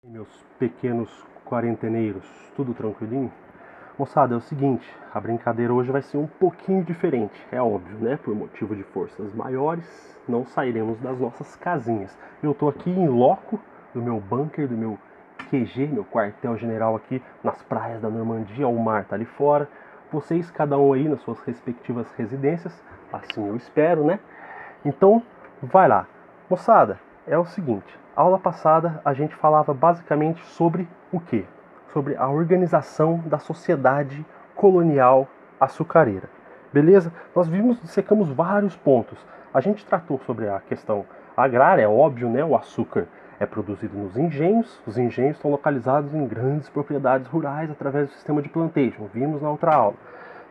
Meus pequenos quarenteneiros, tudo tranquilinho? Moçada, é o seguinte, a brincadeira hoje vai ser um pouquinho diferente, é óbvio, né? Por motivo de forças maiores, não sairemos das nossas casinhas. Eu tô aqui em loco do meu bunker, do meu QG, meu quartel-general aqui nas praias da Normandia, o mar tá ali fora. Vocês, cada um aí nas suas respectivas residências, assim eu espero, né? Então, vai lá. Moçada, é o seguinte, a aula passada a gente falava basicamente sobre o quê? Sobre a organização da sociedade colonial açucareira. Beleza? Nós dissecamos vários pontos. A gente tratou sobre a questão agrária, é óbvio, né? O açúcar é produzido nos engenhos, os engenhos estão localizados em grandes propriedades rurais através do sistema de plantation, vimos na outra aula.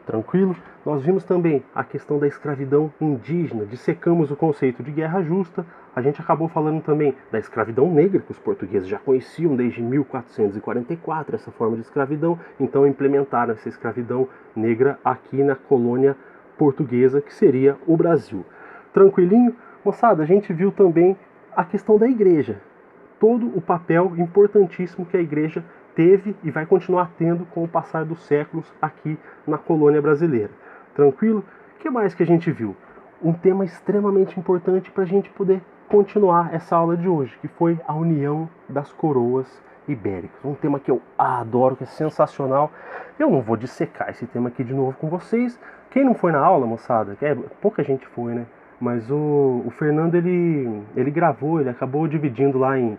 Tranquilo? Nós vimos também a questão da escravidão indígena, dissecamos o conceito de guerra justa, a gente acabou falando também da escravidão negra, que os portugueses já conheciam desde 1444, essa forma de escravidão, então implementaram essa escravidão negra aqui na colônia portuguesa, que seria o Brasil. Tranquilinho? Moçada, a gente viu também a questão da igreja, todo o papel importantíssimo que a igreja teve e vai continuar tendo com o passar dos séculos aqui na colônia brasileira. Tranquilo? O que mais que a gente viu? Um tema extremamente importante para a gente poder continuar essa aula de hoje, que foi a união das coroas ibéricas. Um tema que eu adoro, que é sensacional. Eu não vou dissecar esse tema aqui de novo com vocês. Quem não foi na aula, moçada, pouca gente foi, né? Mas o Fernando, ele gravou, ele acabou dividindo lá em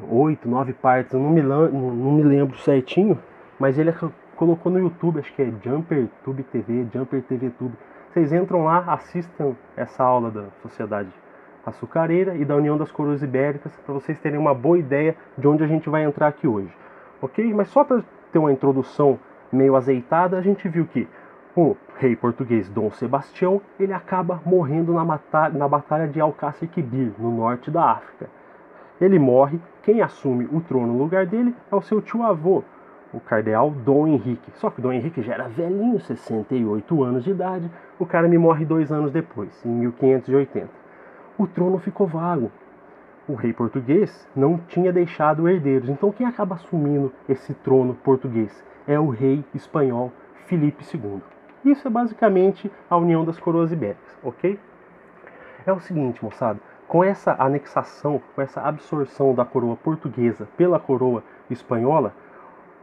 8, 9 partes, eu não me lembro certinho, mas ele colocou no YouTube, acho que é Jumper Tube TV, Jumper TV Tube. Vocês entram lá, assistam essa aula da Sociedade Açucareira e da União das Coroas Ibéricas, para vocês terem uma boa ideia de onde a gente vai entrar aqui hoje. Ok? Mas só para ter uma introdução meio azeitada, a gente viu que o rei português Dom Sebastião, ele acaba morrendo na Batalha de Alcácer Quibir, no norte da África. Ele morre, quem assume o trono no lugar dele é o seu tio-avô, o cardeal Dom Henrique. Só que o Dom Henrique já era velhinho, 68 anos de idade, o cara me morre 2 anos depois, em 1580. O trono ficou vago. O rei português não tinha deixado herdeiros, então quem acaba assumindo esse trono português é o rei espanhol Filipe II. Isso é basicamente a união das coroas ibéricas, ok? É o seguinte, moçada, com essa anexação, com essa absorção da coroa portuguesa pela coroa espanhola,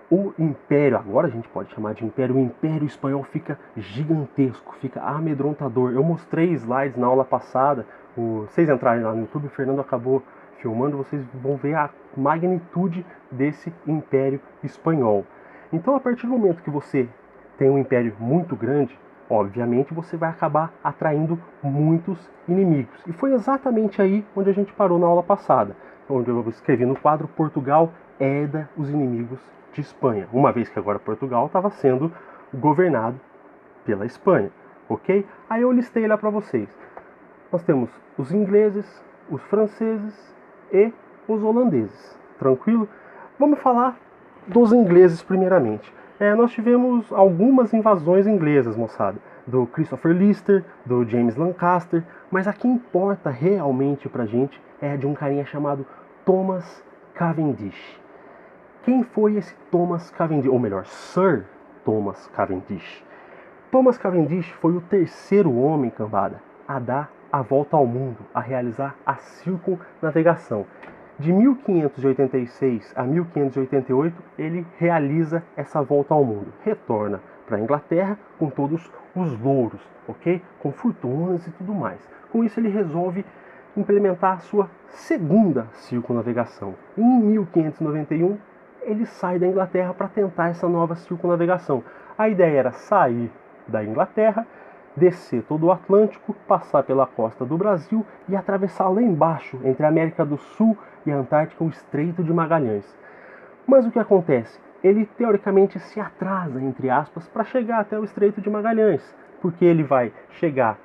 o império, agora a gente pode chamar de império, o império espanhol fica gigantesco, fica amedrontador. Eu mostrei slides na aula passada, vocês entrarem lá no YouTube, o Fernando acabou filmando, vocês vão ver a magnitude desse império espanhol. Então, a partir do momento que você tem um império muito grande, obviamente você vai acabar atraindo muitos inimigos. E foi exatamente aí onde a gente parou na aula passada, onde eu escrevi no quadro Portugal herda os inimigos de Espanha, uma vez que agora Portugal estava sendo governado pela Espanha, ok? Aí eu listei lá para vocês. Nós temos os ingleses, os franceses e os holandeses, tranquilo? Vamos falar dos ingleses primeiramente. Nós tivemos algumas invasões inglesas, moçada, do Christopher Lister, do James Lancaster, mas a que importa realmente pra gente é de um carinha chamado Thomas Cavendish. Quem foi esse Thomas Cavendish? Ou melhor, Sir Thomas Cavendish. Thomas Cavendish foi o terceiro homem, cambada, a dar a volta ao mundo, a realizar a circunnavegação. De 1586 a 1588, ele realiza essa volta ao mundo. Retorna para a Inglaterra com todos os louros, ok? Com fortunas e tudo mais. Com isso, ele resolve implementar a sua segunda circunnavegação. Em 1591, ele sai da Inglaterra para tentar essa nova circunnavegação. A ideia era sair da Inglaterra, descer todo o Atlântico, passar pela costa do Brasil e atravessar lá embaixo, entre a América do Sul e a Antártica, o Estreito de Magalhães. Mas o que acontece? Ele teoricamente se atrasa, entre aspas, para chegar até o Estreito de Magalhães, porque ele vai chegar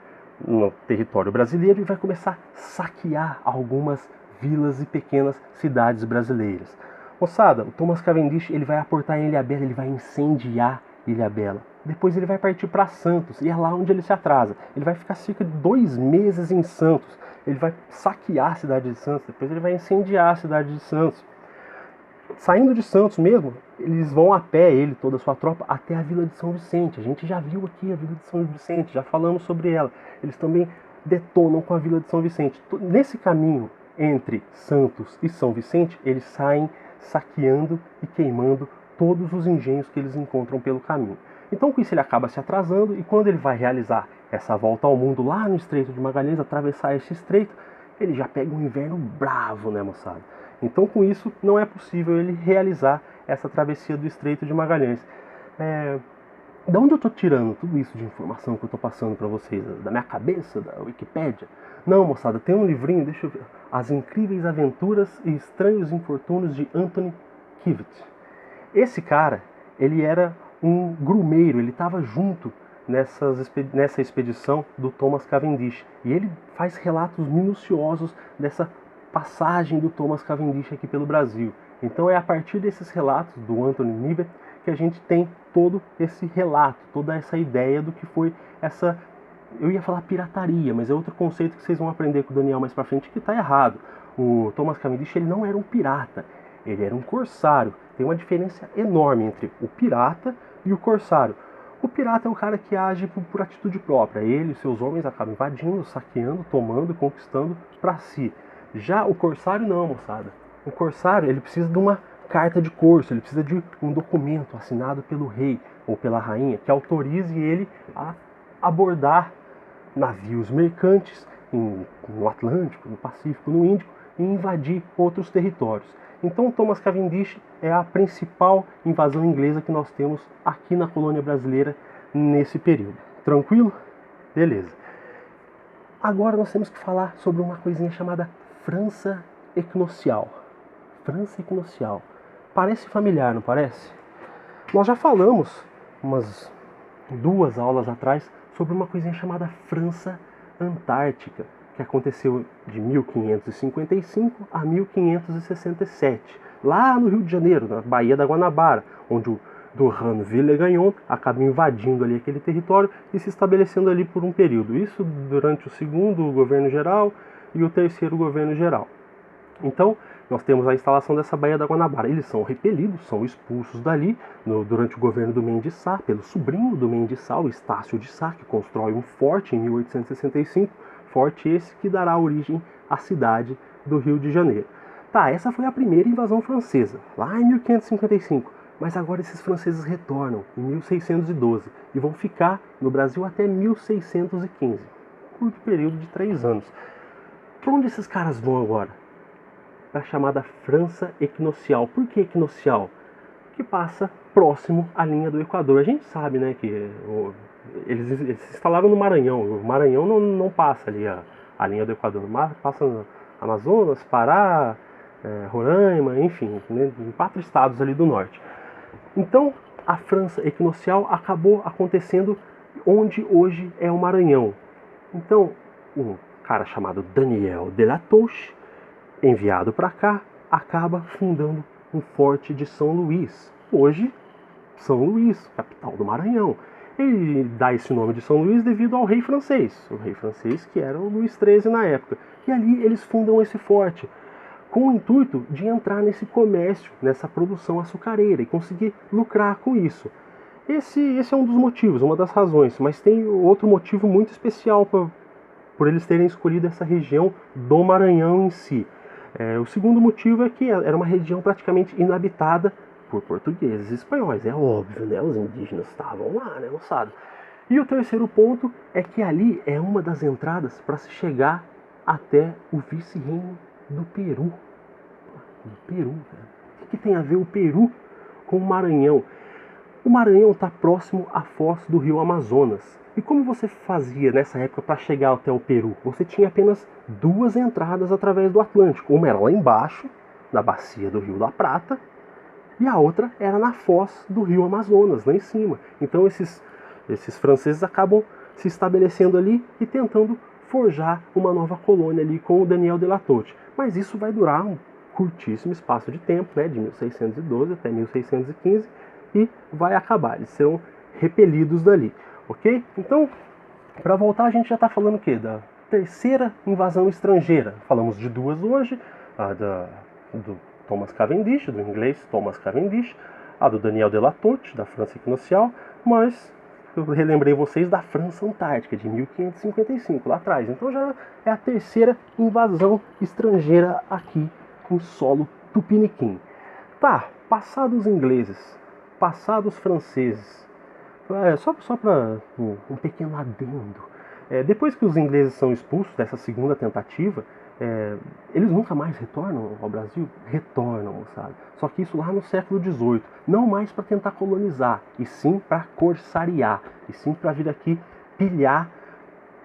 no território brasileiro e vai começar a saquear algumas vilas e pequenas cidades brasileiras. Moçada, o Thomas Cavendish ele vai aportar em Ilhabela, ele vai incendiar Ilhabela. Depois ele vai partir para Santos, e é lá onde ele se atrasa. Ele vai ficar cerca de 2 meses em Santos. Ele vai saquear a cidade de Santos, depois ele vai incendiar a cidade de Santos. Saindo de Santos mesmo, eles vão a pé, ele, toda a sua tropa, até a Vila de São Vicente. A gente já viu aqui a Vila de São Vicente, já falamos sobre ela. Eles também detonam com a Vila de São Vicente. Nesse caminho entre Santos e São Vicente, eles saem saqueando e queimando todos os engenhos que eles encontram pelo caminho. Então com isso ele acaba se atrasando, e quando ele vai realizar essa volta ao mundo lá no Estreito de Magalhães, atravessar esse estreito, ele já pega um inverno bravo, né, moçada? Então com isso não é possível ele realizar essa travessia do Estreito de Magalhães. Da onde eu estou tirando tudo isso de informação que eu estou passando para vocês? Da minha cabeça? Da Wikipédia? Não, moçada, tem um livrinho, deixa eu ver. As Incríveis Aventuras e Estranhos Infortúnios de Anthony Kivett. Esse cara, ele era um grumeiro, ele estava junto nessa expedição do Thomas Cavendish. E ele faz relatos minuciosos dessa passagem do Thomas Cavendish aqui pelo Brasil. Então é a partir desses relatos do Anthony Kivett que a gente tem todo esse relato, toda essa ideia do que foi essa... Eu ia falar pirataria, mas é outro conceito que vocês vão aprender com o Daniel mais pra frente que está errado. O Thomas Cavendish, ele não era um pirata, ele era um corsário. Tem uma diferença enorme entre o pirata e o corsário. O pirata é o cara que age por atitude própria. Ele e seus homens acabam invadindo, saqueando, tomando, conquistando para si. Já o corsário não, moçada. O corsário, ele precisa de uma carta de corso, ele precisa de um documento assinado pelo rei ou pela rainha que autorize ele a abordar navios mercantes no Atlântico, no Pacífico, no Índico e invadir outros territórios. Então Thomas Cavendish é a principal invasão inglesa que nós temos aqui na colônia brasileira nesse período. Tranquilo? Beleza. Agora nós temos que falar sobre uma coisinha chamada França Equinocial. França Equinocial. Parece familiar, não parece? Nós já falamos umas 2 aulas atrás sobre uma coisinha chamada França Antártica, que aconteceu de 1555 a 1567, lá no Rio de Janeiro, na Baía da Guanabara, onde o Durand Villegagnon acaba invadindo ali aquele território e se estabelecendo ali por um período. Isso durante o 2º governo geral e o 3º governo geral. Então, nós temos a instalação dessa Baía da Guanabara. Eles são repelidos, são expulsos dali durante o governo do Mendes Sá, pelo sobrinho do Mendes Sá, o Estácio de Sá, que constrói um forte em 1865, forte esse que dará origem à cidade do Rio de Janeiro. Tá, essa foi a primeira invasão francesa, lá em 1555, mas agora esses franceses retornam em 1612 e vão ficar no Brasil até 1615, curto período de 3 anos. Para onde esses caras vão agora? A chamada França Equinocial. Por que equinocial? Que passa próximo à linha do Equador. A gente sabe, né, que eles se instalaram no Maranhão. O Maranhão não passa ali a linha do Equador. Passa no Amazonas, Pará, Roraima, enfim, né, em 4 estados ali do norte. Então, a França Equinocial acabou acontecendo onde hoje é o Maranhão. Então, um cara chamado Daniel de la Touche, enviado para cá, acaba fundando um forte de São Luís. Hoje, São Luís, capital do Maranhão. Ele dá esse nome de São Luís devido ao rei francês. O rei francês que era o Luís XIII na época. E ali eles fundam esse forte com o intuito de entrar nesse comércio, nessa produção açucareira e conseguir lucrar com isso. Esse é um dos motivos, uma das razões. Mas tem outro motivo muito especial por eles terem escolhido essa região do Maranhão em si. O segundo motivo é que era uma região praticamente inabitada por portugueses e espanhóis. É óbvio, né? Os indígenas estavam lá, né, moçada? E o terceiro ponto é que ali é uma das entradas para se chegar até o vice-reino do Peru. O Peru, cara. O que tem a ver o Peru com o Maranhão? O Maranhão está próximo à foz do rio Amazonas. E como você fazia nessa época para chegar até o Peru? Você tinha apenas 2 entradas através do Atlântico. Uma era lá embaixo, na bacia do Rio da Prata, e a outra era na foz do rio Amazonas, lá em cima. Então esses franceses acabam se estabelecendo ali e tentando forjar uma nova colônia ali com o Daniel de la Touche. Mas isso vai durar um curtíssimo espaço de tempo, né, de 1612 até 1615, e vai acabar. Eles serão repelidos dali. Ok? Então, para voltar, a gente já está falando o quê? Da terceira invasão estrangeira. Falamos de 2 hoje, Thomas Cavendish, do inglês Thomas Cavendish, a do Daniel de la Tote, da França Equinocial, mas eu relembrei vocês da França Antártica, de 1555, lá atrás. Então já é a terceira invasão estrangeira aqui em solo tupiniquim. Tá, passados os ingleses, passados os franceses, só para um pequeno adendo. Depois que os ingleses são expulsos dessa segunda tentativa, eles nunca mais retornam ao Brasil? Retornam, moçada. Só que isso lá no século XVIII. Não mais para tentar colonizar, e sim para corsariar, e sim para vir aqui pilhar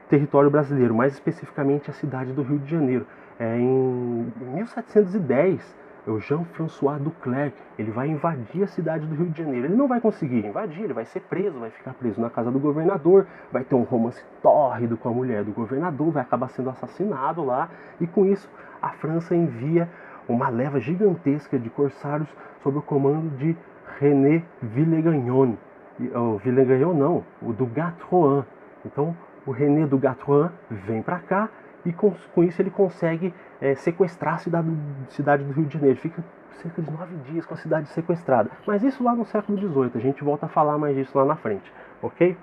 território brasileiro, mais especificamente a cidade do Rio de Janeiro. Em 1710, o Jean-François Duclerc, ele vai invadir a cidade do Rio de Janeiro. Ele não vai conseguir invadir, ele vai ser preso, vai ficar preso na casa do governador, vai ter um romance tórrido com a mulher do governador, vai acabar sendo assassinado lá, e com isso a França envia uma leva gigantesca de corsários sob o comando de René Villegagnon. O Villegagnon não, o du Gatroan. Então o René du Gatroan vem para cá, e com isso ele consegue sequestrar a cidade do Rio de Janeiro. Fica cerca de 9 dias com a cidade sequestrada. Mas isso lá no século XVIII, a gente volta a falar mais disso lá na frente, ok?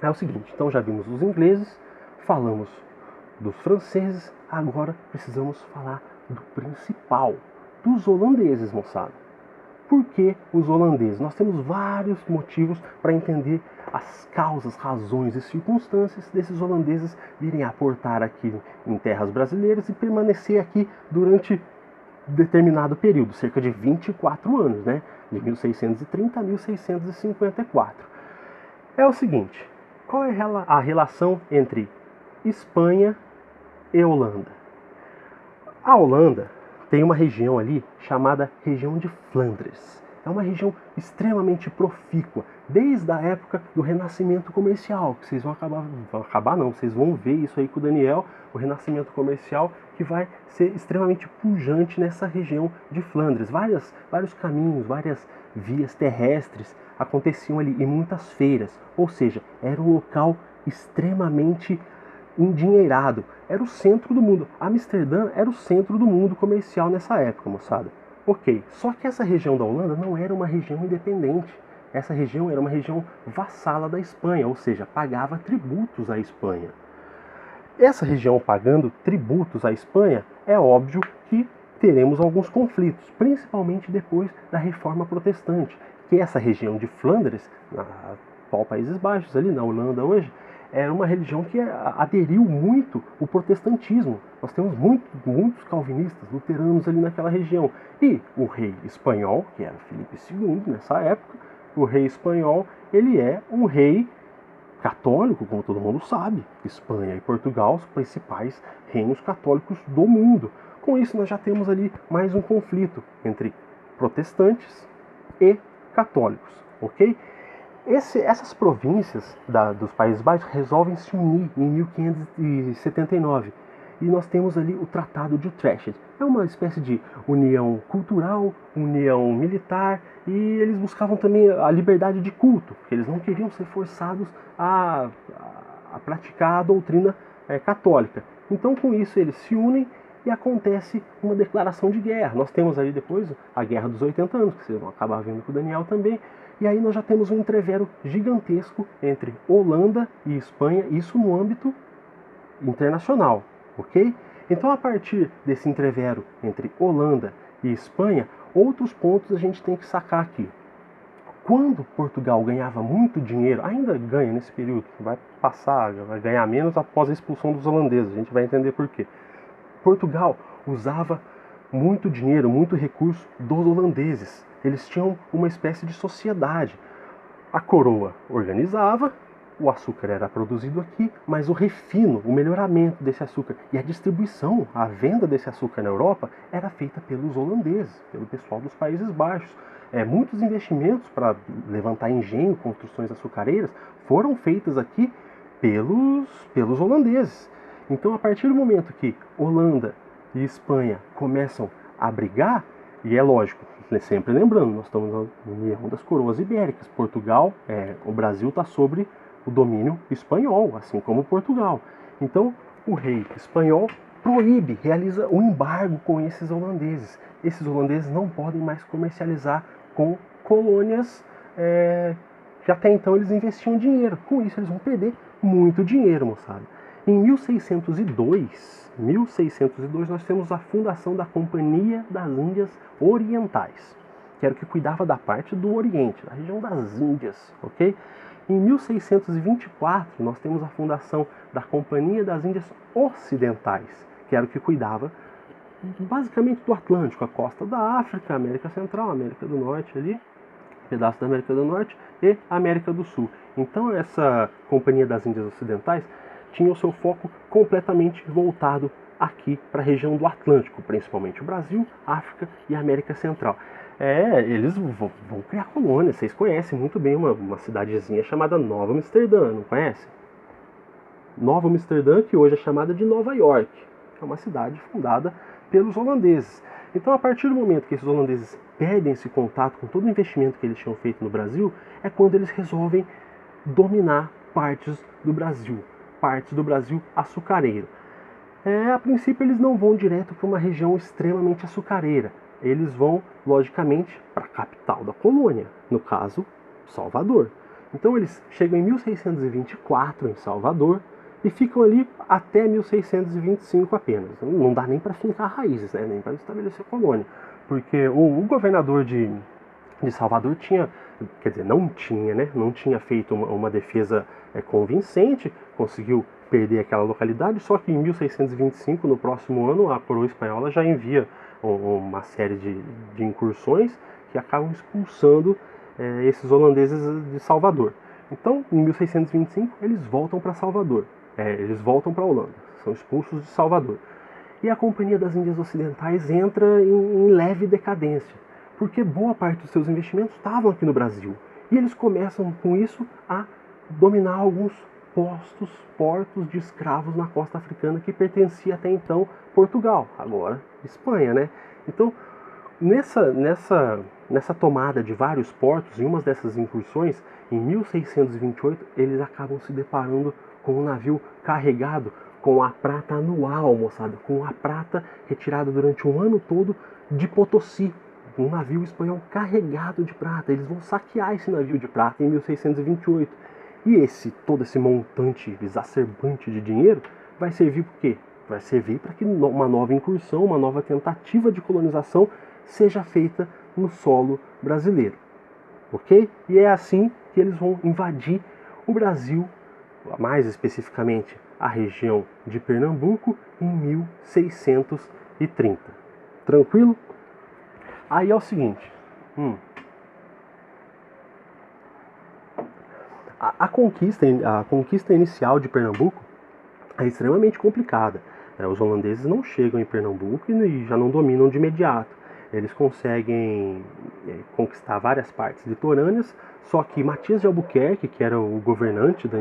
É o seguinte, então já vimos os ingleses, falamos dos franceses, agora precisamos falar do principal, dos holandeses, moçada. Por que os holandeses? Nós temos vários motivos para entender as causas, razões e circunstâncias desses holandeses virem aportar aqui em terras brasileiras e permanecer aqui durante determinado período, cerca de 24 anos, né? De 1630 a 1654. É o seguinte, qual é a relação entre Espanha e Holanda? A Holanda tem uma região ali chamada região de Flandres. É uma região extremamente profícua, desde a época do Renascimento Comercial, que vocês vocês vão ver isso aí com o Daniel, o Renascimento Comercial, que vai ser extremamente pujante nessa região de Flandres. Vários caminhos, várias vias terrestres aconteciam ali, e muitas feiras, ou seja, era um local extremamente endinheirado. Era o centro do mundo. Amsterdã era o centro do mundo comercial nessa época, moçada. Ok, só que essa região da Holanda não era uma região independente. Essa região era uma região vassala da Espanha, ou seja, pagava tributos à Espanha. Essa região pagando tributos à Espanha, é óbvio que teremos alguns conflitos, principalmente depois da Reforma Protestante, que essa região de Flandres, na atual Países Baixos, ali na Holanda hoje, era uma religião que aderiu muito o protestantismo. Nós temos muitos calvinistas, luteranos ali naquela região. E o rei espanhol, que era Filipe II nessa época, o rei espanhol, ele é um rei católico, como todo mundo sabe. Espanha e Portugal, os principais reinos católicos do mundo. Com isso, nós já temos ali mais um conflito entre protestantes e católicos, ok? Essas províncias dos Países Baixos resolvem se unir em 1579. E nós temos ali o Tratado de Utrecht. É uma espécie de união cultural, união militar, e eles buscavam também a liberdade de culto, porque eles não queriam ser forçados a praticar a doutrina católica. Então, com isso, eles se unem e acontece uma declaração de guerra. Nós temos ali depois a Guerra dos 80 anos, que vocês vão acabar vendo com o Daniel também. E aí nós já temos um entrevero gigantesco entre Holanda e Espanha, isso no âmbito internacional, ok? Então, a partir desse entrevero entre Holanda e Espanha, outros pontos a gente tem que sacar aqui. Quando Portugal ganhava muito dinheiro, ainda ganha nesse período, vai ganhar menos após a expulsão dos holandeses, a gente vai entender por quê. Portugal usava muito dinheiro, muito recurso dos holandeses. Eles tinham uma espécie de sociedade. A coroa organizava, o açúcar era produzido aqui, mas o refino, o melhoramento desse açúcar e a distribuição, a venda desse açúcar na Europa era feita pelos holandeses, pelo pessoal dos Países Baixos. Muitos investimentos para levantar engenho, construções açucareiras, foram feitas aqui pelos holandeses. Então, a partir do momento que Holanda e Espanha começam a brigar, e é lógico, sempre lembrando, nós estamos na união das coroas ibéricas. Portugal, o Brasil está sobre o domínio espanhol, assim como Portugal. Então, o rei espanhol proíbe, realiza um embargo com esses holandeses. Esses holandeses não podem mais comercializar com colônias que até então eles investiam dinheiro. Com isso eles vão perder muito dinheiro, moçada. Em 1602, nós temos a fundação da Companhia das Índias Orientais, que era o que cuidava da parte do Oriente, da região das Índias, ok? Em 1624, nós temos a fundação da Companhia das Índias Ocidentais, que era o que cuidava basicamente do Atlântico, a costa da África, América Central, América do Norte ali, pedaço da América do Norte e América do Sul. Então essa Companhia das Índias Ocidentais tinha o seu foco completamente voltado aqui para a região do Atlântico, principalmente o Brasil, África e América Central. Eles vão criar colônias. Vocês conhecem muito bem uma cidadezinha chamada Nova Amsterdã, não conhecem? Nova Amsterdã, que hoje é chamada de Nova York, é uma cidade fundada pelos holandeses. Então, a partir do momento que esses holandeses perdem esse contato com todo o investimento que eles tinham feito no Brasil, é quando eles resolvem dominar partes do Brasil açucareiro. A princípio, eles não vão direto para uma região extremamente açucareira. Eles vão, logicamente, para a capital da colônia, no caso, Salvador. Então, eles chegam em 1624 em Salvador e ficam ali até 1625 apenas. Não dá nem para fincar raízes, né? Nem para estabelecer colônia. Porque o governador de Salvador não tinha feito uma defesa convincente, conseguiu perder aquela localidade, só que em 1625, no próximo ano, a coroa espanhola já envia uma série de incursões que acabam expulsando esses holandeses de Salvador. Então, em 1625, eles voltam para Salvador. Eles voltam para a Holanda, são expulsos de Salvador. E a Companhia das Índias Ocidentais entra em leve decadência, porque boa parte dos seus investimentos estavam aqui no Brasil. E eles começam, com isso, a dominar alguns portos de escravos na costa africana que pertencia até então Portugal, agora Espanha, né? Então, nessa tomada de vários portos, em uma dessas incursões, em 1628, eles acabam se deparando com um navio carregado com a prata anual, moçada, com a prata retirada durante um ano todo de Potosí, um navio espanhol carregado de prata. Eles vão saquear esse navio de prata em 1628. E todo esse montante exacerbante de dinheiro vai servir para quê? Vai servir para que uma nova incursão, uma nova tentativa de colonização seja feita no solo brasileiro. Ok? E é assim que eles vão invadir o Brasil, mais especificamente a região de Pernambuco, em 1630. Tranquilo? Aí é o seguinte. A conquista inicial de Pernambuco é extremamente complicada. Os holandeses não chegam em Pernambuco e já não dominam de imediato. Eles conseguem conquistar várias partes litorâneas, só que Matias de Albuquerque, que era o governante da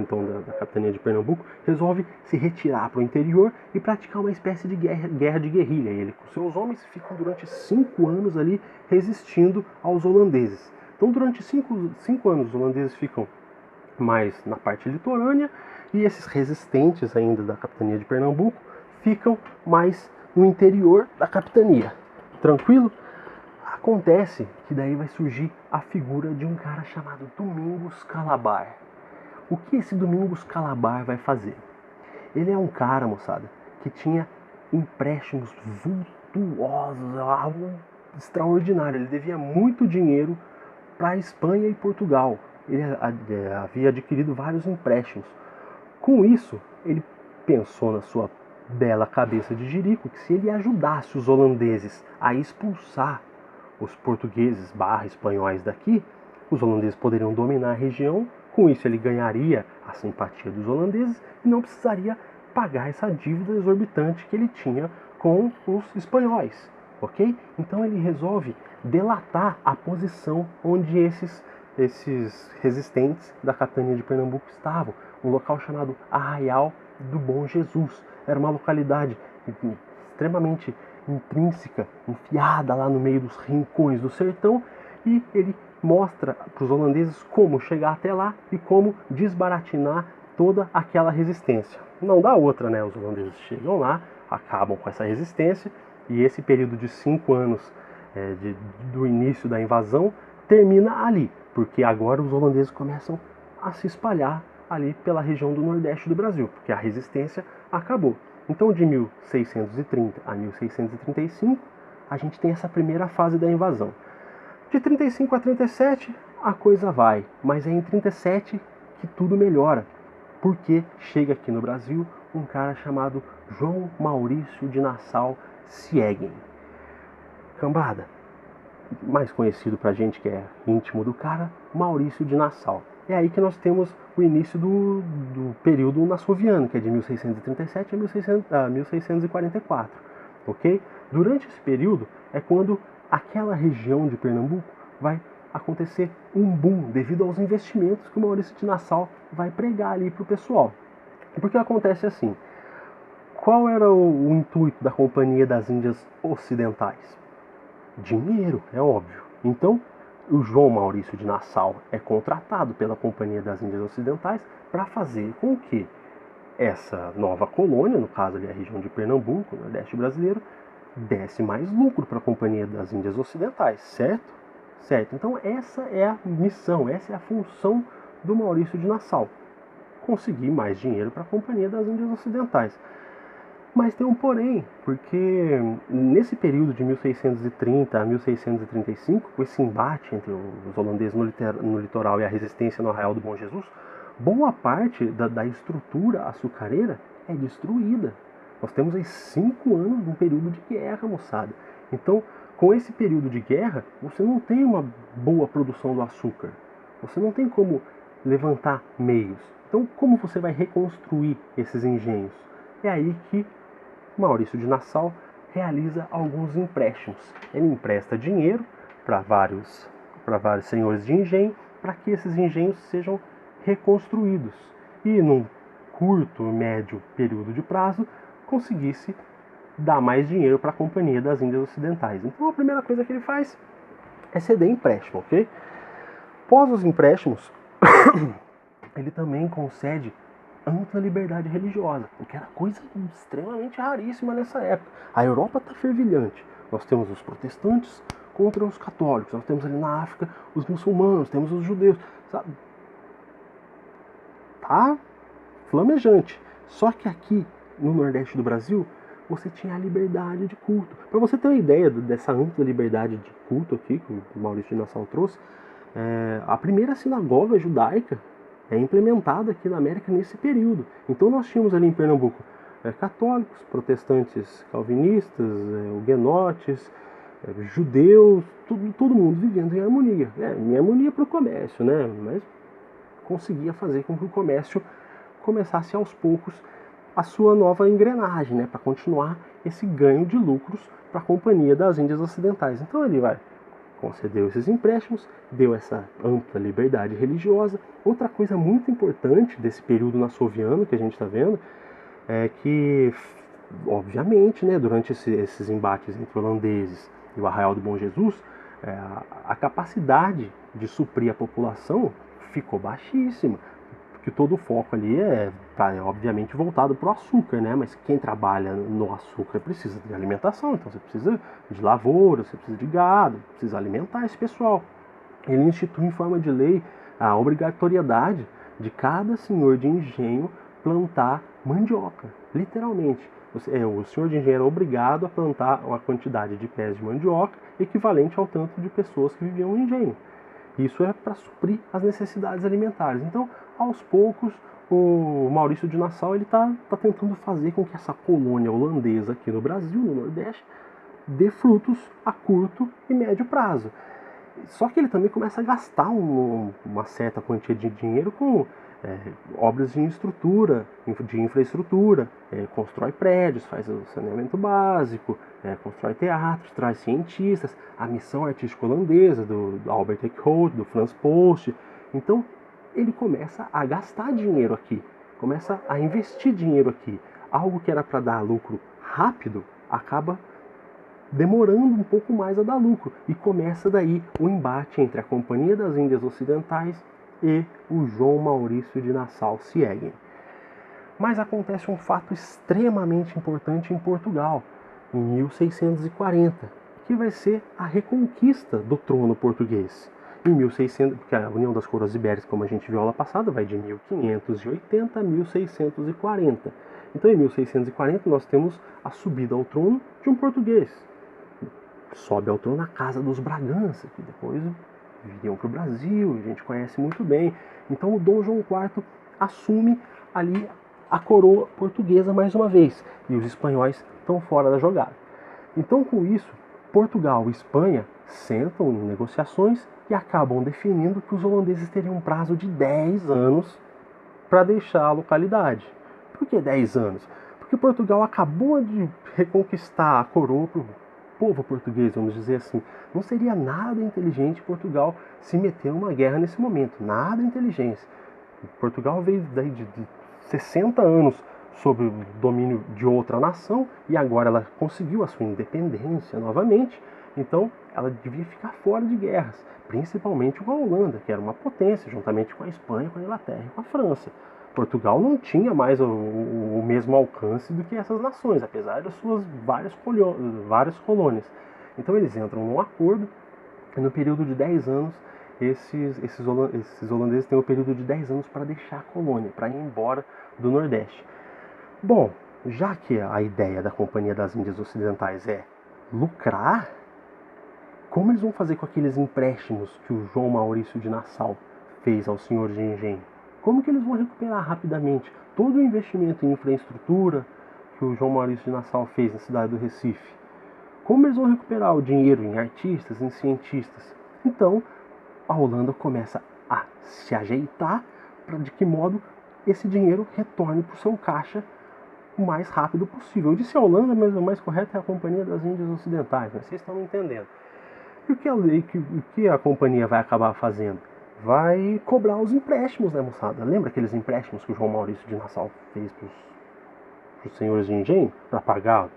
capitania de Pernambuco, resolve se retirar para o interior e praticar uma espécie de guerra de guerrilha. Ele com seus homens ficam durante 5 anos ali resistindo aos holandeses. Então, durante 5 anos, os holandeses ficam mais na parte litorânea e esses resistentes ainda da capitania de Pernambuco ficam mais no interior da capitania. Tranquilo? Acontece que daí vai surgir a figura de um cara chamado Domingos Calabar. O que esse Domingos Calabar vai fazer? Ele é um cara, moçada, que tinha empréstimos vultuosos, algo extraordinário. Ele devia muito dinheiro para a Espanha e Portugal. Ele havia adquirido vários empréstimos. Com isso, ele pensou na sua bela cabeça de jirico que se ele ajudasse os holandeses a expulsar os portugueses / espanhóis daqui, os holandeses poderiam dominar a região. Com isso ele ganharia a simpatia dos holandeses e não precisaria pagar essa dívida exorbitante que ele tinha com os espanhóis, ok? Então ele resolve delatar a posição onde esses resistentes da capitania de Pernambuco estavam, um local chamado Arraial do Bom Jesus. Era uma localidade extremamente intrínseca, enfiada lá no meio dos rincões do sertão, e ele mostra para os holandeses como chegar até lá e como desbaratinar toda aquela resistência. Não dá outra, né? Os holandeses chegam lá, acabam com essa resistência, e esse período de 5 anos do início da invasão termina ali, porque agora os holandeses começam a se espalhar ali pela região do Nordeste do Brasil, porque a resistência acabou. Então, de 1630 a 1635, a gente tem essa primeira fase da invasão. De 35 a 37, a coisa vai, mas é em 37 que tudo melhora, porque chega aqui no Brasil um cara chamado João Maurício de Nassau-Siegen. Cambada, mais conhecido pra gente que é íntimo do cara, Maurício de Nassau. É aí que nós temos o início do período nassoviano, que é de 1637 a 1644, ok? Durante esse período é quando aquela região de Pernambuco vai acontecer um boom devido aos investimentos que o Maurício de Nassau vai pregar ali para o pessoal. Porque acontece assim, qual era o intuito da Companhia das Índias Ocidentais? Dinheiro, é óbvio. Então, o João Maurício de Nassau é contratado pela Companhia das Índias Ocidentais para fazer com que essa nova colônia, no caso ali a região de Pernambuco, no Nordeste brasileiro, desse mais lucro para a Companhia das Índias Ocidentais, certo? Certo. Então essa é a missão, essa é a função do Maurício de Nassau, conseguir mais dinheiro para a Companhia das Índias Ocidentais. Mas tem um porém, porque nesse período de 1630 a 1635, com esse embate entre os holandeses no litoral e a resistência no Arraial do Bom Jesus, boa parte da estrutura açucareira é destruída. Nós temos aí 5 anos de um período de guerra, moçada. Então, com esse período de guerra, você não tem uma boa produção do açúcar. Você não tem como levantar meios. Então, como você vai reconstruir esses engenhos? É aí que Maurício de Nassau realiza alguns empréstimos. Ele empresta dinheiro para vários senhores de engenho, para que esses engenhos sejam reconstruídos e num curto, médio período de prazo conseguisse dar mais dinheiro para a Companhia das Índias Ocidentais. Então a primeira coisa que ele faz é ceder empréstimo, ok? Após os empréstimos, ele também concede ampla liberdade religiosa, o que era coisa extremamente raríssima nessa época. A Europa está fervilhante. Nós temos os protestantes contra os católicos, nós temos ali na África os muçulmanos, temos os judeus, sabe? Tá flamejante. Só que aqui no Nordeste do Brasil você tinha a liberdade de culto. Para você ter uma ideia dessa ampla liberdade de culto aqui que o Maurício de Nassau trouxe, a primeira sinagoga judaica é implementada aqui na América nesse período. Então nós tínhamos ali em Pernambuco católicos, protestantes calvinistas, huguenotes, judeus, todo mundo vivendo em harmonia. Em harmonia para o comércio, né? Mas conseguia fazer com que o comércio começasse aos poucos a sua nova engrenagem, né? Para continuar esse ganho de lucros para a Companhia das Índias Ocidentais. Então ele concedeu esses empréstimos, deu essa ampla liberdade religiosa. Outra coisa muito importante desse período nassoviano que a gente está vendo é que, obviamente, né, durante esses embates entre holandeses e o Arraial do Bom Jesus, a capacidade de suprir a população ficou baixíssima, porque todo o foco ali é obviamente voltado para o açúcar, né? Mas quem trabalha no açúcar precisa de alimentação, então você precisa de lavoura, você precisa de gado, precisa alimentar esse pessoal. Ele institui em forma de lei a obrigatoriedade de cada senhor de engenho plantar mandioca, literalmente. O senhor de engenho era obrigado a plantar uma quantidade de pés de mandioca equivalente ao tanto de pessoas que viviam no engenho. Isso é para suprir as necessidades alimentares. Então, aos poucos, o Maurício de Nassau está tentando fazer com que essa colônia holandesa aqui no Brasil, no Nordeste, dê frutos a curto e médio prazo. Só que ele também começa a gastar uma certa quantia de dinheiro com obras de infraestrutura, constrói prédios, faz o saneamento básico, constrói teatros, traz cientistas, a missão artística holandesa do Albert Eekhout, do Frans Post. Então ele começa a gastar dinheiro aqui, começa a investir dinheiro aqui. Algo que era para dar lucro rápido acaba demorando um pouco mais a dar lucro. E começa daí o embate entre a Companhia das Índias Ocidentais e o João Maurício de Nassau-Siegen. Mas acontece um fato extremamente importante em Portugal, em 1640, que vai ser a reconquista do trono português. Em 1600, porque a União das Coroas Ibéricas, como a gente viu aula passada, vai de 1580 a 1640. Então, em 1640, nós temos a subida ao trono de um português. Sobe ao trono a Casa dos Bragança, que depois viriam para o Brasil, a gente conhece muito bem. Então, o Dom João IV assume ali a coroa portuguesa mais uma vez, e os espanhóis estão fora da jogada. Então, com isso, Portugal e Espanha sentam em negociações e acabam definindo que os holandeses teriam um prazo de 10 anos para deixar a localidade. Por que 10 anos? Porque Portugal acabou de reconquistar a coroa para o povo português, vamos dizer assim. Não seria nada inteligente Portugal se meter numa guerra nesse momento, nada inteligente. Portugal veio daí de 60 anos sob o domínio de outra nação e agora ela conseguiu a sua independência novamente, então ela devia ficar fora de guerras, principalmente com a Holanda, que era uma potência, juntamente com a Espanha, com a Inglaterra e com a França. Portugal não tinha mais o mesmo alcance do que essas nações, apesar das suas várias colônias. Então eles entram num acordo e no período de 10 anos esses holandeses têm um período de 10 anos para deixar a colônia, para ir embora do Nordeste. Bom, já que a ideia da Companhia das Índias Ocidentais é lucrar, como eles vão fazer com aqueles empréstimos que o João Maurício de Nassau fez aos senhores de engenho? Como que eles vão recuperar rapidamente todo o investimento em infraestrutura que o João Maurício de Nassau fez na cidade do Recife? Como eles vão recuperar o dinheiro em artistas, em cientistas? Então, a Holanda começa a se ajeitar para de que modo esse dinheiro retorne para o seu caixa o mais rápido possível. Eu disse a Holanda, mas o mais correto é a Companhia das Índias Ocidentais, mas vocês estão me entendendo. E o que a companhia vai acabar fazendo? Vai cobrar os empréstimos, né, moçada? Lembra aqueles empréstimos que o João Maurício de Nassau fez para os senhores de engenho para pagar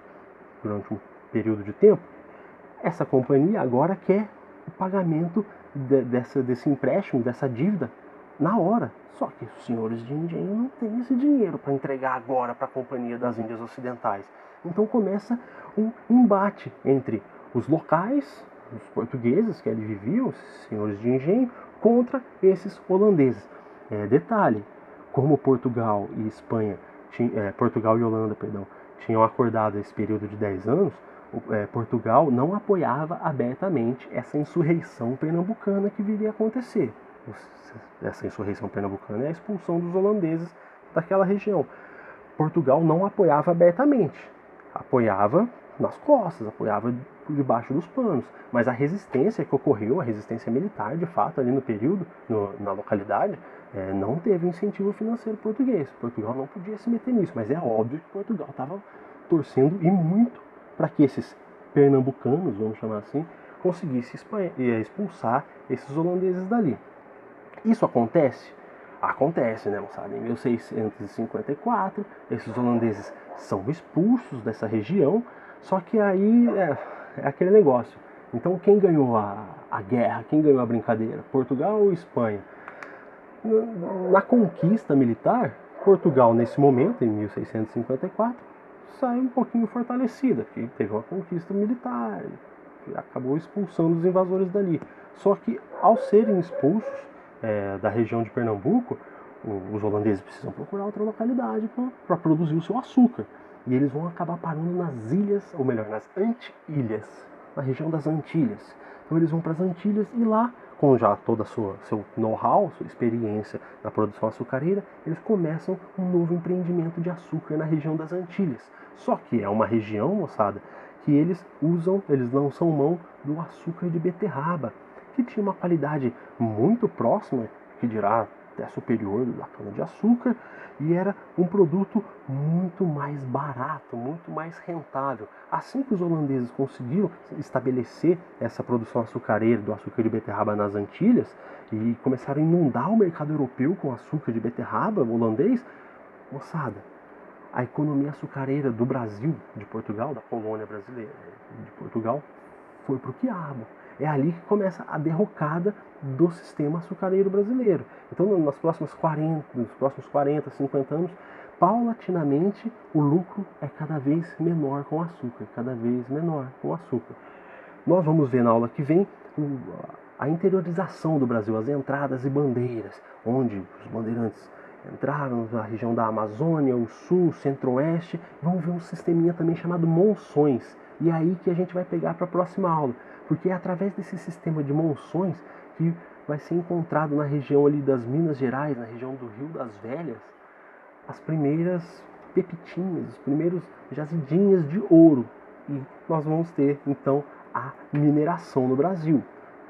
durante um período de tempo? Essa companhia agora quer o pagamento desse empréstimo, dessa dívida, na hora. Só que os senhores de engenho não têm esse dinheiro para entregar agora para a Companhia das Índias Ocidentais. Então começa um embate entre os locais, os portugueses que ali viviam, os senhores de engenho, contra esses holandeses. Detalhe, como Portugal e Holanda, tinham acordado esse período de 10 anos, Portugal não apoiava abertamente essa insurreição pernambucana que viria a acontecer. Essa insurreição pernambucana é a expulsão dos holandeses daquela região. Portugal não apoiava abertamente, apoiava nas costas, apoiava por debaixo dos panos. Mas a resistência que ocorreu, a resistência militar, de fato, ali no período, na localidade, não teve incentivo financeiro português. Portugal não podia se meter nisso, mas é óbvio que Portugal estava torcendo e muito para que esses pernambucanos, vamos chamar assim, conseguissem expulsar esses holandeses dali. Isso acontece? Acontece, né, moçada? Em 1654, esses holandeses são expulsos dessa região, só que aí é aquele negócio. Então, quem ganhou a guerra, quem ganhou a brincadeira? Portugal ou Espanha? Na conquista militar, Portugal, nesse momento, em 1654, sai um pouquinho fortalecida, porque teve uma conquista militar, que acabou expulsando os invasores dali. Só que, ao serem expulsos da região de Pernambuco, os holandeses precisam procurar outra localidade para produzir o seu açúcar. E eles vão acabar parando nas ilhas, ou melhor, nas Antilhas, na região das Antilhas. Então eles vão para as Antilhas e lá, com já todo o seu know-how, sua experiência na produção açucareira, eles começam um novo empreendimento de açúcar na região das Antilhas. Só que é uma região, moçada, que eles não são mão do açúcar de beterraba, que tinha uma qualidade muito próxima, que dirá até superior da cana-de-açúcar, e era um produto muito mais barato, muito mais rentável. Assim que os holandeses conseguiram estabelecer essa produção açucareira do açúcar de beterraba nas Antilhas e começaram a inundar o mercado europeu com açúcar de beterraba holandês, moçada, a economia açucareira do Brasil, de Portugal, da colônia brasileira de Portugal, foi pro quiabo. É ali que começa a derrocada do sistema açucareiro brasileiro. Então, nos próximos 40, 50 anos, paulatinamente o lucro é cada vez menor com açúcar, cada vez menor com açúcar. Nós vamos ver na aula que vem a interiorização do Brasil, as entradas e bandeiras, onde os bandeirantes entraram na região da Amazônia, o Sul, Centro-Oeste. Vamos ver um sisteminha também chamado monções. E é aí que a gente vai pegar para a próxima aula, porque é através desse sistema de monções que vai ser encontrado na região ali das Minas Gerais, na região do Rio das Velhas, as primeiras pepitinhas, os primeiros jazidinhas de ouro. E nós vamos ter, então, a mineração no Brasil,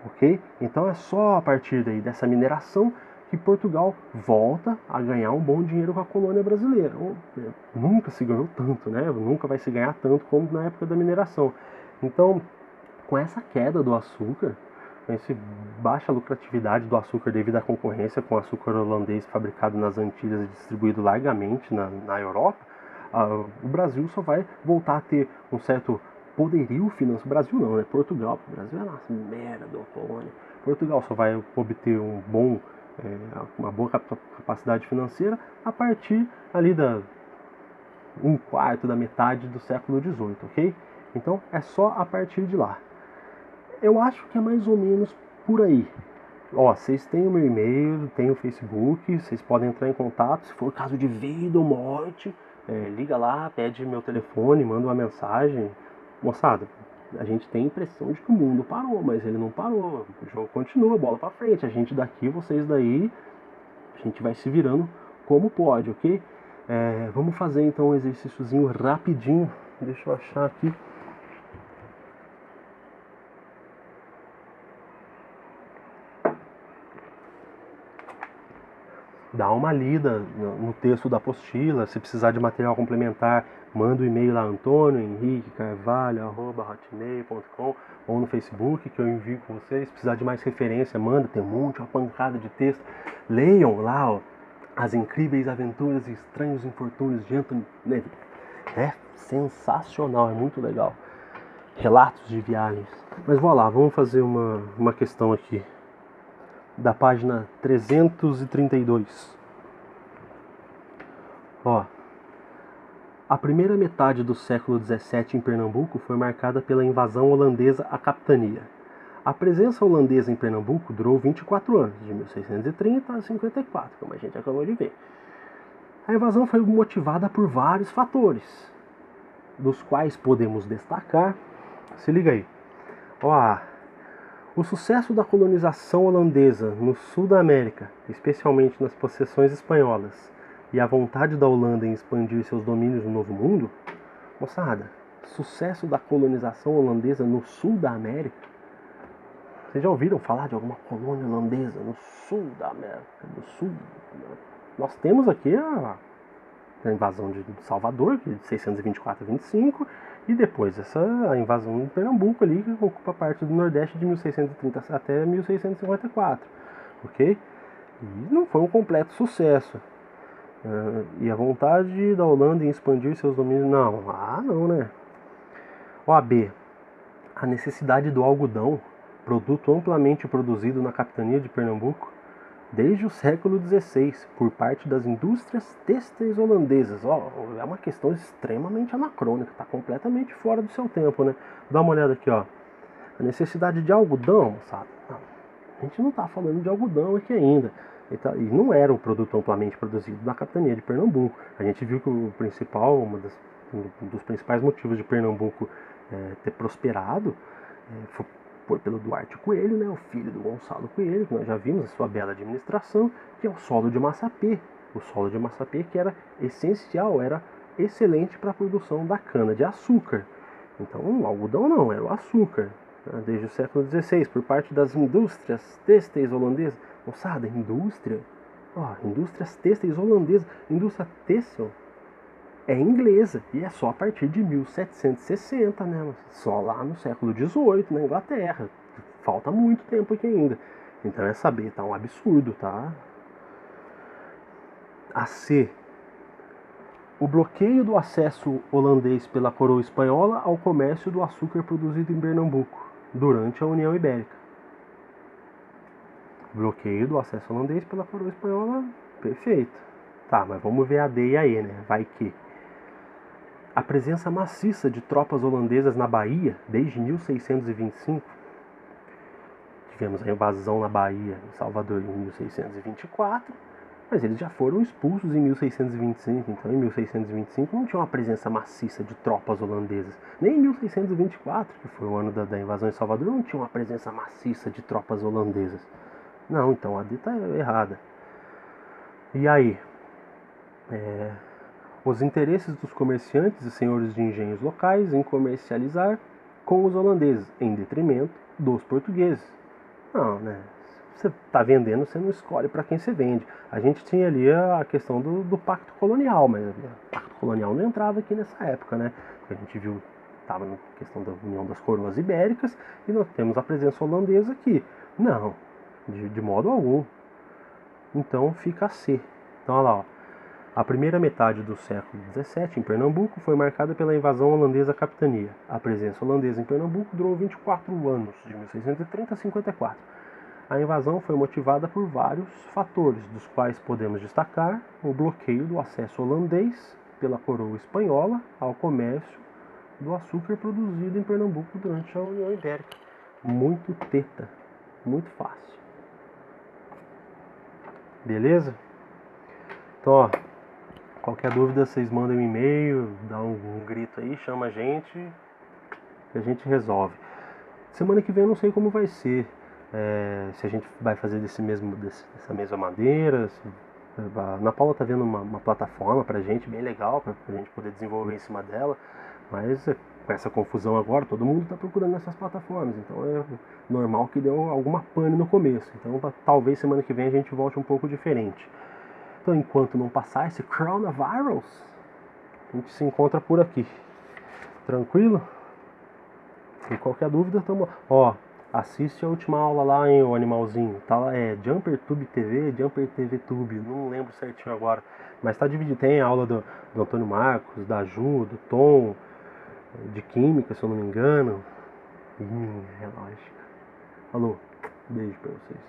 ok? Então é só a partir daí dessa mineração que Portugal volta a ganhar um bom dinheiro com a colônia brasileira. Nunca se ganhou tanto, né? Nunca vai se ganhar tanto como na época da mineração. Então, com essa queda do açúcar, com essa baixa lucratividade do açúcar devido à concorrência com o açúcar holandês fabricado nas Antilhas e distribuído largamente na Europa, o Brasil só vai voltar a ter um certo poderio financeiro. Brasil não, né? Portugal. O Brasil é nossa merda da colônia. Portugal só vai obter uma boa capacidade financeira a partir ali da um quarto da metade do século XVIII, ok? Então é só a partir de lá. Eu acho que é mais ou menos por aí. Ó, vocês têm o meu e-mail, tem o Facebook, vocês podem entrar em contato. Se for caso de vida ou morte, liga lá, pede meu telefone, manda uma mensagem. Moçada, a gente tem a impressão de que o mundo parou, mas ele não parou. O jogo continua, bola pra frente. A gente daqui, vocês daí, a gente vai se virando como pode, ok? Vamos fazer então um exercíciozinho rapidinho. Deixa eu achar aqui. Dá uma lida no texto da apostila. Se precisar de material complementar, manda o e-mail lá, antoniohenriquecarvalho@hotmail.com, ou no Facebook, que eu envio com vocês. Se precisar de mais referência, manda, tem um monte, uma pancada de texto. Leiam lá, ó, As Incríveis Aventuras e Estranhos Infortúnios de Anthony Neville. É sensacional, é muito legal. Relatos de viagens. Mas vamos lá, vamos fazer uma questão aqui. Da página 332. Ó, a primeira metade do século XVII em Pernambuco foi marcada pela invasão holandesa à capitania. A presença holandesa em Pernambuco durou 24 anos, de 1630 a 54, como a gente acabou de ver. A invasão foi motivada por vários fatores, dos quais podemos destacar, se liga aí, ó, o sucesso da colonização holandesa no sul da América, especialmente nas possessões espanholas, e a vontade da Holanda em expandir seus domínios no Novo Mundo. Moçada, sucesso da colonização holandesa no sul da América. Vocês já ouviram falar de alguma colônia holandesa no sul da América? Do sul? Nós temos aqui a invasão de Salvador, de 624 a 25, e depois a invasão de Pernambuco ali, que ocupa parte do Nordeste de 1630 até 1654, ok? E não foi um completo sucesso. E a vontade da Holanda em expandir seus domínios, não, né? OAB, a necessidade do algodão, produto amplamente produzido na capitania de Pernambuco, desde o século XVI, por parte das indústrias têxteis holandesas. É uma questão extremamente anacrônica, está completamente fora do seu tempo, né? Dá uma olhada aqui, ó. A necessidade de algodão, sabe? A gente não está falando de algodão aqui ainda. E não era um produto amplamente produzido na capitania de Pernambuco. A gente viu que um dos principais motivos de Pernambuco ter prosperado foi pelo Duarte Coelho, né, o filho do Gonçalo Coelho, que nós já vimos a sua bela administração, que é o solo de Massapê. O solo de Massapê que era essencial, era excelente para a produção da cana-de-açúcar. Então, o algodão não, era o açúcar. Desde o século XVI, por parte das indústrias têxteis holandesas. Moçada, indústrias têxteis holandesas. Indústria têxtil é inglesa e é só a partir de 1760, né? Só lá no século XVIII, na Inglaterra. Falta muito tempo aqui ainda. Então é saber, tá um absurdo, tá? A C. O bloqueio do acesso holandês pela coroa espanhola ao comércio do açúcar produzido em Pernambuco durante a União Ibérica. Bloqueio do acesso holandês pela coroa espanhola, perfeito. Tá, mas vamos ver a D e a E, né? Vai que. A presença maciça de tropas holandesas na Bahia desde 1625. Tivemos a invasão na Bahia, em Salvador, em 1624, mas eles já foram expulsos em 1625. Então, em 1625 não tinha uma presença maciça de tropas holandesas. Nem em 1624, que foi o ano da invasão em Salvador, não tinha uma presença maciça de tropas holandesas. Não, então a D está errada. E aí? Os interesses dos comerciantes e senhores de engenhos locais em comercializar com os holandeses, em detrimento dos portugueses. Não, né? Você está vendendo, você não escolhe para quem você vende. A gente tinha ali a questão do pacto colonial, mas o pacto colonial não entrava aqui nessa época, né? A gente viu, estava na questão da União das Coroas Ibéricas e nós temos a presença holandesa aqui. Não, de modo algum. Então fica a C. Então olha lá, ó. A primeira metade do século XVII, em Pernambuco, foi marcada pela invasão holandesa à capitania. A presença holandesa em Pernambuco durou 24 anos, de 1630 a 54. A invasão foi motivada por vários fatores, dos quais podemos destacar o bloqueio do acesso holandês pela coroa espanhola ao comércio do açúcar produzido em Pernambuco durante a União Ibérica. Muito teta, muito fácil. Beleza? Então, ó, qualquer dúvida, vocês mandem um e-mail, dá um grito aí, chama a gente que a gente resolve. Semana que vem eu não sei como vai ser. Se a gente vai fazer dessa mesma maneira. A Ana Paula tá vendo uma plataforma pra gente bem legal, pra gente poder desenvolver em cima dela. Mas com essa confusão agora, todo mundo tá procurando essas plataformas. Então é normal que deu alguma pane no começo. Então talvez semana que vem a gente volte um pouco diferente. Então, enquanto não passar esse coronavirus, a gente se encontra por aqui. Tranquilo? E qualquer dúvida, tamo... Ó, assiste a última aula lá, hein, o animalzinho. Tá lá, Jumper Tube TV, Jumper TV Tube. Não lembro certinho agora. Mas tá dividido. Tem a aula do Antônio Marcos, da Ju, do Tom, de Química, se eu não me engano. Relógio. Falou. Beijo pra vocês.